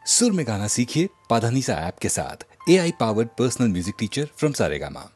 सुर में गाना सीखिए पाधानीसा ऐप के साथ। AI powered personal music teacher from Saregama.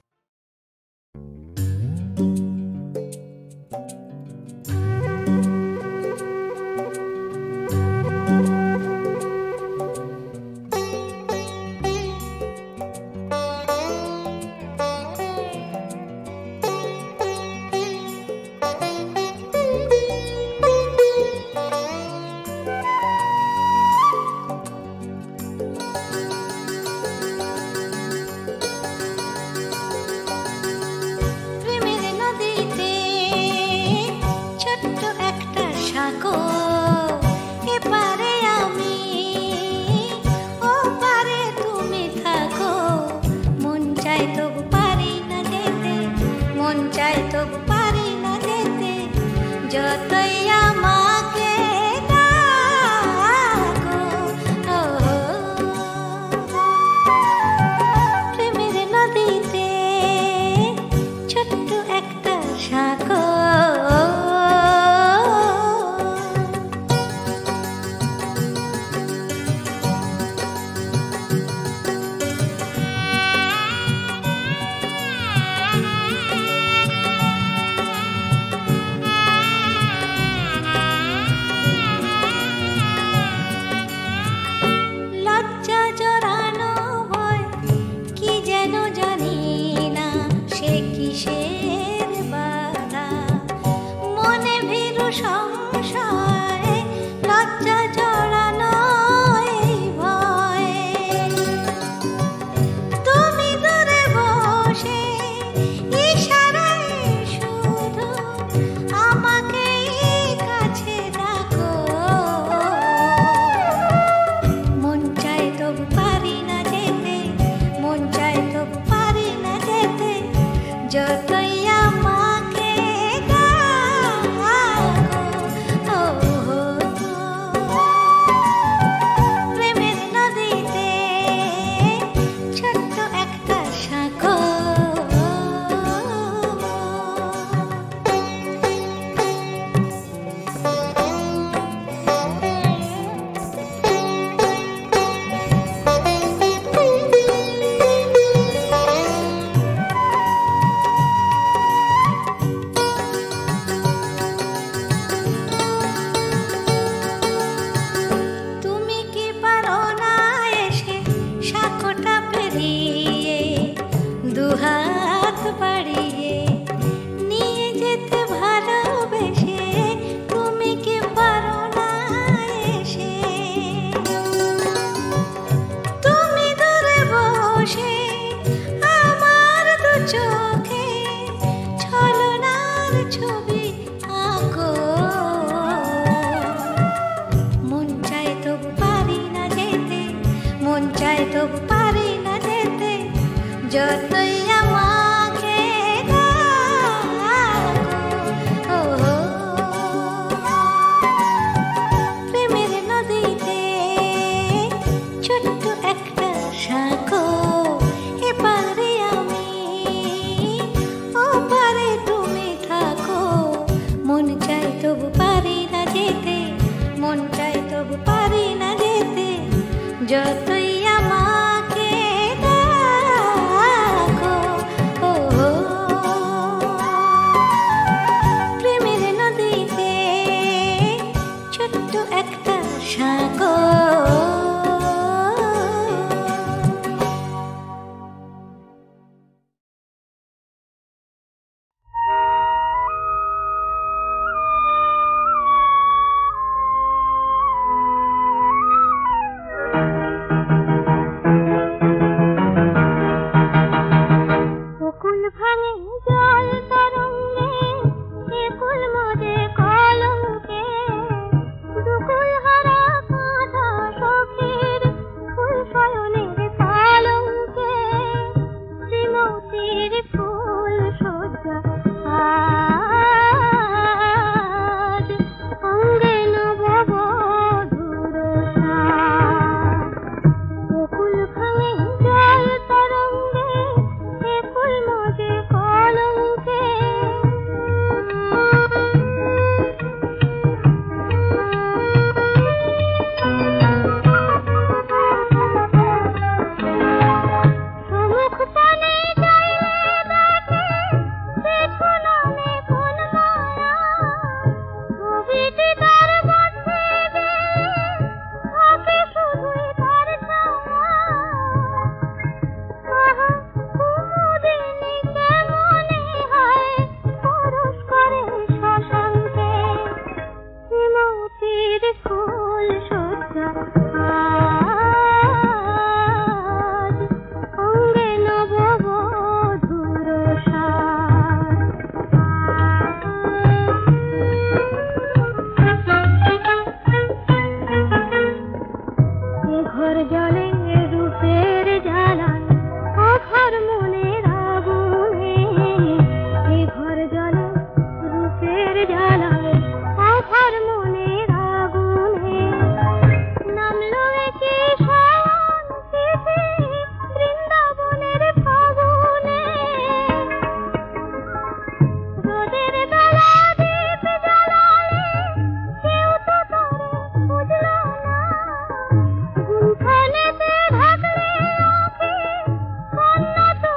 ঘর জলে রূপের জ্বালায় অঘর মনের আগুনে, এ ঘর জলে রূপের জ্বালায় অঘর মনের আগুনে, নামলো একে শান্তিতে বৃন্দাবনের ফাগুনে। রোদের বেলা দীপ জ্বালালে কেউ তো তারে বুঝলো না, গুলশানেতে ঢাকলে আঁখি কান্না তো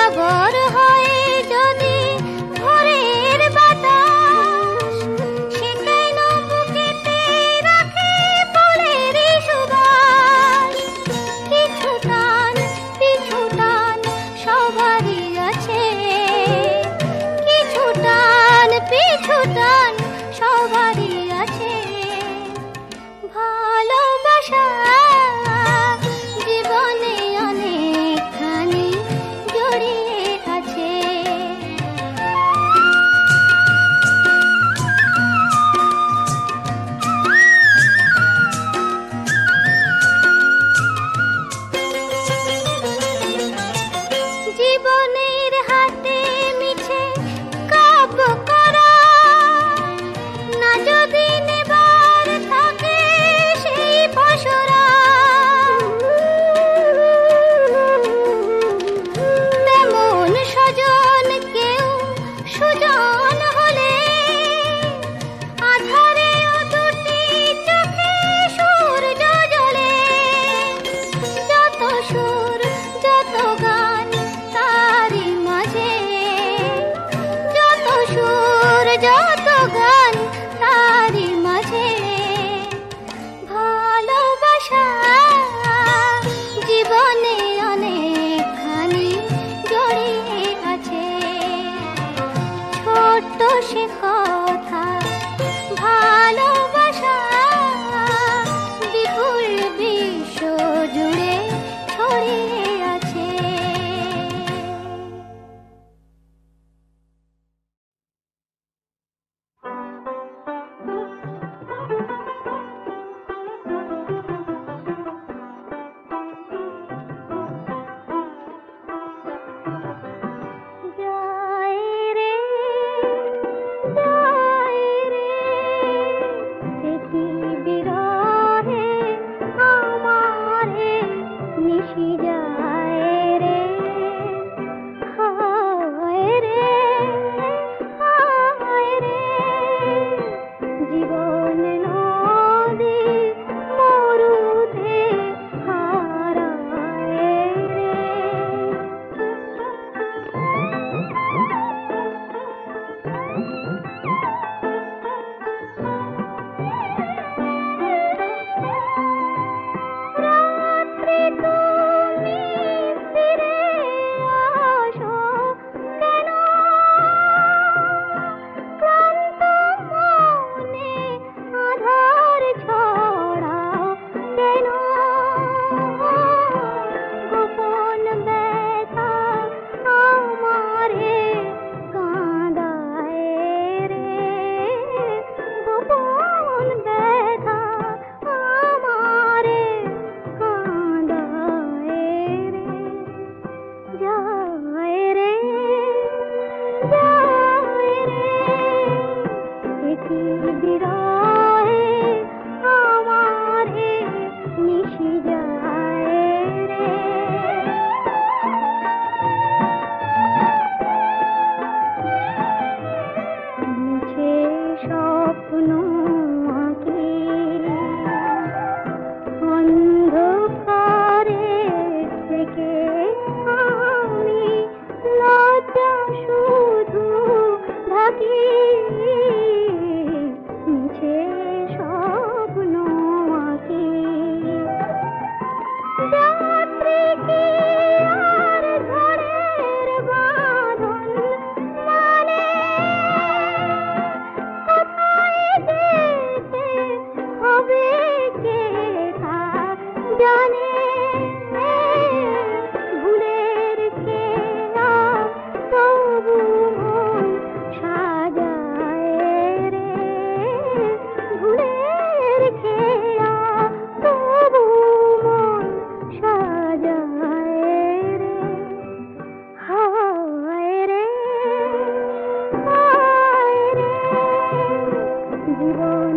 সাগর হয়ে যদি ভোরের বাতাস সে কেন বুকেতে রাখে ফুলের সুবাস কিছু টান পিছু টান সবারই আছে কিছু টান পিছু টান সবারই আছে ভালোবাসা জীবনে অনেকখানি জড়িয়ে আছে জীবনের হাতে মিছে কাব্য করা না যদি নেবার থাকে সেই পসরা তেমন স্বজন কেউ সুজন হলে আধারেও দুটি চোখে সূর্য জ্বলে যত সুর যত গান তারই মাঝে যত সুর যত গান তারই মাঝে ভালোবাসা জীবনে অনেকখানি জড়িয়ে আছে ছোট্ট সে কথা ভালোবাসা বিপুল বিশ্ব জুড়ে ছড়িয়ে আছে যায় রে দেখি বিরহে আমারে নিশি যায় রে হায় রে হায় রে জীবন নদী মরুতে হারায় রে রাত্রি তুমি ফিরে আসো কেন ক্লান্ত মনে আধার ছড়াও কেন গোপন ব্যথা আমারে কাঁদায় রে গোপন ব্যথা আমারে কাঁদায় রে যায় রে দেখি বিরহে আমারে নিশি যায় রে মিছে স্বপ্ন আঁকি অন্ধকারে থেকে আমি লজ্জা শুধু ঢাকি মিছে স্বপ্ন আঁকি যাত্রী কি আর ঝড়ের বাঁধন মানে কোথায় যেতে হবে কে তা জানে ভুলের খেলা তবু মন সাজায় রে ভুলের খেলা তবু মন সাজায় রে হায় রে হায় রে জীবন